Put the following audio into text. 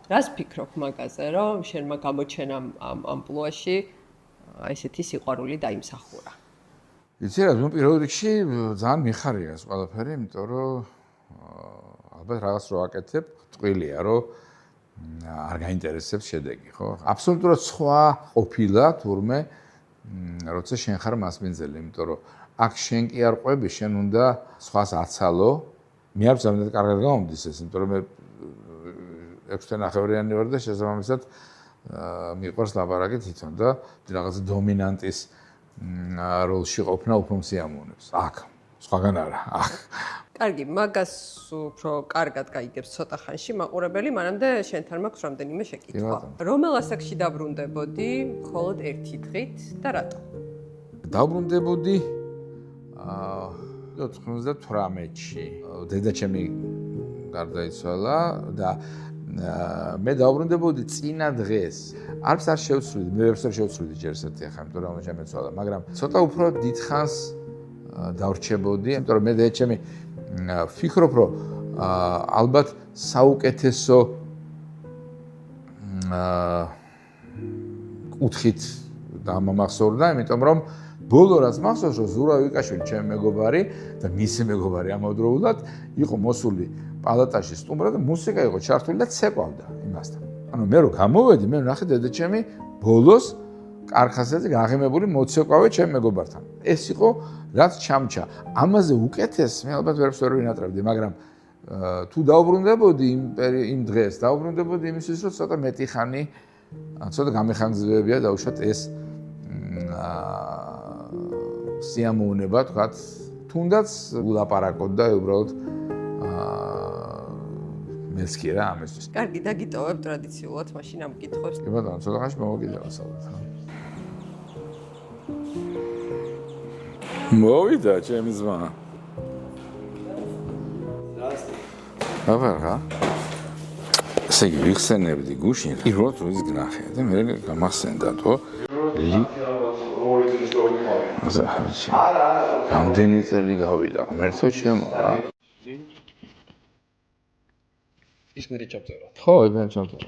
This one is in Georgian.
რას ფიქრობ მაგაზე, რომ შენმა გამოჩენამ ამ ამპლუაში ესეთი სიყვარული დაიმსახურა? იცი რა, ნუ პირველ რიგში ძალიან მიხარია ეს ყველაფერი, იმიტომ რომ ალბათ რაღაც რო აკეთებ, ტყილია, რომ არ გაინტერესებს შედეგი, ხო? აბსოლუტურად სხვა ყოფილა თურმე როცა შენ ხარ მასპინძელი, იმიტომ რომ აქ შენ კი არ ყვები, შენ უნდა სხვას აცალო. მე არ ზამთრად კარგად გამომდის ეს, იმიტომ რომ მე 6 თვე ვარ და შესაბამისად მიყვარს ლაპარაკი თვითონ და რაღაც დომინანტის როლში ყოფნა უფრო მსიამოვნებს. აქ, სხვაგან არა, აქ. კარგი, მაგას უფრო კარგად გაიგებს ცოტა ხანში მაყურებელი, მანამდე შენთან მაქვს რამდენიმე შეკითხვა. რომელ ასაკში დაბრუნდებოდი მხოლოდ ერთი დღით და რატო? დაბრუნდებოდი 98-ში. დედაჩემი გარდაიცვალა და მე დაბრუნდებოდი წინა დღეს. არც არ შევცვლიდი, მე ვერც არ შევცვლიდი ჯერ ესეთი ახლა, იმიტომ რომ შემეცვალა, მაგრამ ცოტა უფრო დიდხანს დავრჩებოდი, იმიტომ რომ მე დედაჩემი ვფიქრობ, რომ ალბათ საუკეთესო კუთხით დამამახსოვრდა, იმიტომ რომ ბოლო რაც მახსოვს, რომ ზურა ვიკაშვილი, ჩემი მეგობარი და მისი მეგობარი ამავდროულად იყო მოსული პალატაში სტუმრად და მუსიკა იყო ჩართული და ცეკვავდა იმასთან. ანუ მე რო გამოვედი, მე ვნახე დედაჩემი ბოლოს კარხასაზე გაღიმებული მოცეკვავე ჩემ მეგობართან. ეს იყო რაც ჩამჩა. ამაზე უკეთეს მე ალბათ ვერც ვერ ვინატრებდი, მაგრამ თუ დაუბრუნდებოდი იმ დღეს, დაუბრუნდებოდი იმისთვის, რომ ცოტა მეტი ხანი, ცოტა გამეხანგრძლივებია დაუშვათ ეს სიამოვნება, თქვათ, თუნდაც ულაპარაკოთ და უბრალოდ მეც კი რა ამისთვის. კარგი, დაგიტოვებ ტრადიციულად მაშინ ამ კითხვებს. კი ბატონო, ცოტა ხანში მოვაგიდეო საუბარს. მოვიდა ჩემი ზმა. აბა, ესე იგი ვიხსენებდი გუშინ, პირველ დროის გნახე და მე გამახსენდა თო რამდენი წელი გავიდა, მერცო ჩემო რა. ის მე ჩავწერა. ხო, მე ჩავწერა.